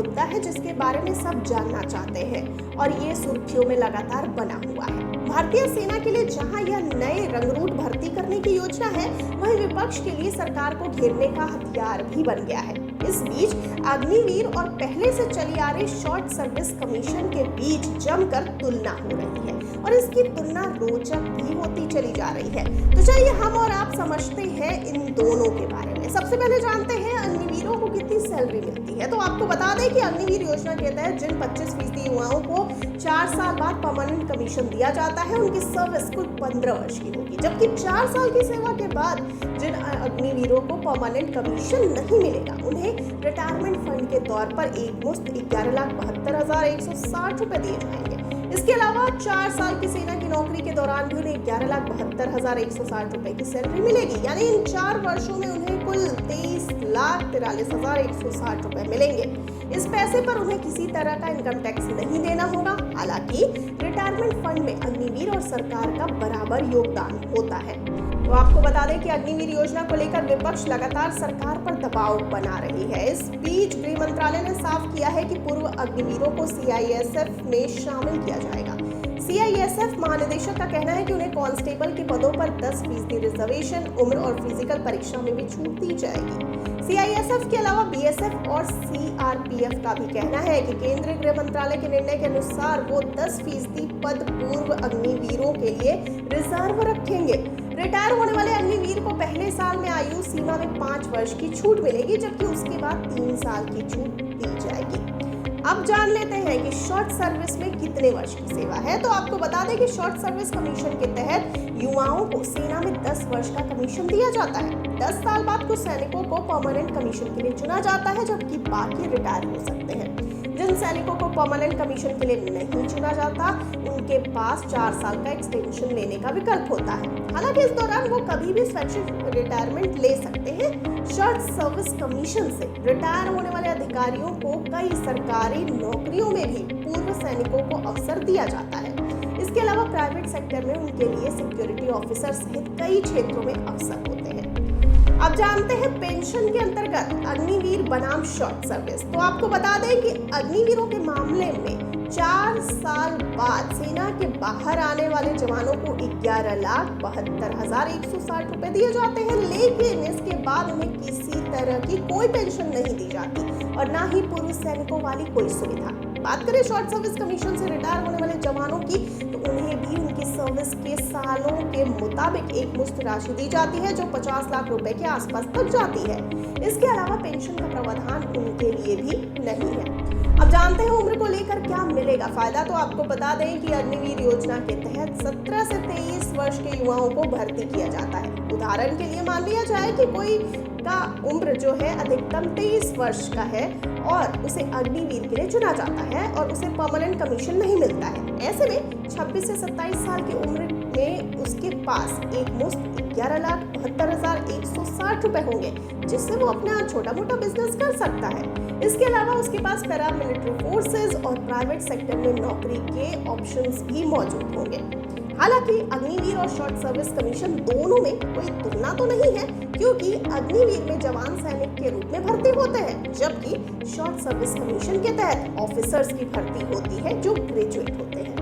मुद्दा है जिसके बारे में सब जानना चाहते हैं और ये सुर्खियों में लगातार बना हुआ है। भारतीय सेना के लिए जहां यह नए रंगरूट भर्ती करने की योजना है, वहीं विपक्ष के लिए सरकार को घेरने का हथियार भी बन गया है। इस बीच अग्निवीर और पहले से चली आ रही शॉर्ट सर्विस कमीशन के बीच जमकर तुलना हो रही है और इसकी तुलना रोचक भी होती चली जा रही है। तो चलिए हम और आप समझते हैं इन दोनों के बारे में। सबसे पहले जानते हैं अग्निवीरों को कितनी सैलरी मिलती है। तो आपको बता दें कि अग्निवीर योजना के तहत जिन 25% युवाओं को 4 साल बाद परमानेंट कमीशन दिया जाता है, उनकी सर्विस कुल 15 वर्ष की होगी, जबकि 4 साल की सेवा के बाद जिन अग्निवीरों को परमानेंट कमीशन नहीं मिलेगा, उन्हें रिटायरमेंट फंड के तौर पर एक मुश्त 11,72,160 रुपए दिए जाएंगे। इसके अलावा 4 साल की सेना की नौकरी के दौरान भी उन्हें 11,72,160 रुपए की सैलरी मिलेगी, यानी इन 4 वर्षों में उन्हें कुल 23,43,160 रुपए मिलेंगे। इस पैसे पर उन्हें किसी तरह का इनकम टैक्स नहीं देना होगा। हालांकि रिटायरमेंट फंड में अग्निवीर और सरकार का बराबर योगदान होता है। तो आपको बता दें कि अग्निवीर योजना को लेकर विपक्ष लगातार सरकार पर दबाव बना रही है। इस बीच गृह मंत्रालय ने साफ किया है कि पूर्व अग्निवीरों को सीआईएसएफ में शामिल किया जाएगा। सीआईएसएफ महानिदेशक का कहना है कि उन्हें कांस्टेबल के पदों पर 10% रिजर्वेशन, उम्र और फिजिकल परीक्षा में भी छूट दी जाएगी। सीआईएसएफ के अलावा बीएसएफ और सीआरपीएफ का भी कहना है कि केंद्रीय गृह मंत्रालय के निर्णय के अनुसार वो 10% पद पूर्व अग्निवीरों के लिए रिजर्व रखेंगे। रिटायर होने वाले अग्निवीर को पहले साल में आयु सीमा में 5 वर्ष की छूट मिलेगी, जबकि उसके बाद 3 साल की छूट दी जाएगी। अब जान लेते हैं कि शॉर्ट सर्विस में कितने वर्ष की सेवा है। तो आपको बता दें कि शॉर्ट सर्विस कमीशन के तहत युवाओं को सेना में 10 वर्ष का कमीशन दिया जाता है। 10 साल बाद कुछ सैनिकों को परमानेंट कमीशन के लिए चुना जाता है, जबकि बाकी रिटायर हो सकते हैं। जिन सैनिकों को परमानेंट कमीशन के लिए नहीं चुना जाता, उनके पास 4 साल का एक्सटेंशन लेने का विकल्प होता है। हालांकि इस दौरान वो कभी भी स्वैच्छिक रिटायरमेंट ले सकते हैं। शॉर्ट सर्विस कमीशन से रिटायर होने वाले अधिकारियों को कई सरकारी नौकरियों में भी पूर्व सैनिकों को अवसर दिया जाता है। इसके अलावा प्राइवेट सेक्टर में उनके लिए सिक्योरिटी ऑफिसर सहित कई क्षेत्रों में अवसर होते हैं। अब जानते हैं पेंशन के अंतर्गत अग्निवीर बनाम शॉर्ट सर्विस। तो आपको बता दें कि अग्निवीरों के मामले में 4 साल बाद सेना के बाहर आने वाले जवानों को 11,72,160 रुपए दिए जाते हैं, लेकिन इसके बाद उन्हें किसी तरह की कोई पेंशन नहीं दी जाती और ना ही पूर्व सैनिकों वाली कोई सुविधा। बात करें शॉर्ट सर्विस कमीशन से रिटायर होने वाले जवानों की, तो उन्हें भी उनकी सर्विस के सालों के मुताबिक एक मुश्त राशि दी जाती है, जो 50 लाख रुपए के आसपास तक जाती है। इसके अलावा पेंशन का प्रावधान उनके लिए भी नहीं है। अब जानते हैं उम्र को लेकर क्या मिलेगा फायदा। तो आपको बता दें कि अग्निवीर योजना के तहत 17 से 23 वर्ष के युवाओं को भर्ती किया जाता है। उदाहरण के लिए मान लिया जाए कि कोई का उम्र जो है अधिकतम 23 वर्ष का है और उसे अग्निवीर के लिए चुना जाता है और उसे परमानेंट कमीशन नहीं मिलता है। ऐसे में 26 से 27 साल की उम्र में उसके पास एक मुश्त 11,72,160 रुपए होंगे, जिससे वो अपना छोटा मोटा बिजनेस कर सकता है। इसके अलावा उसके पास पैरामिलिट्री फोर्सेस और प्राइवेट सेक्टर में नौकरी के ऑप्शंस भी मौजूद होंगे। हालांकि अग्निवीर और शॉर्ट सर्विस कमीशन दोनों में कोई तुलना तो नहीं है, क्योंकि अग्निवीर में जवान सैनिक के रूप में भर्ती होते हैं, जबकि शॉर्ट सर्विस कमीशन के तहत ऑफिसर्स की भर्ती होती है जो ग्रेजुएट होते हैं।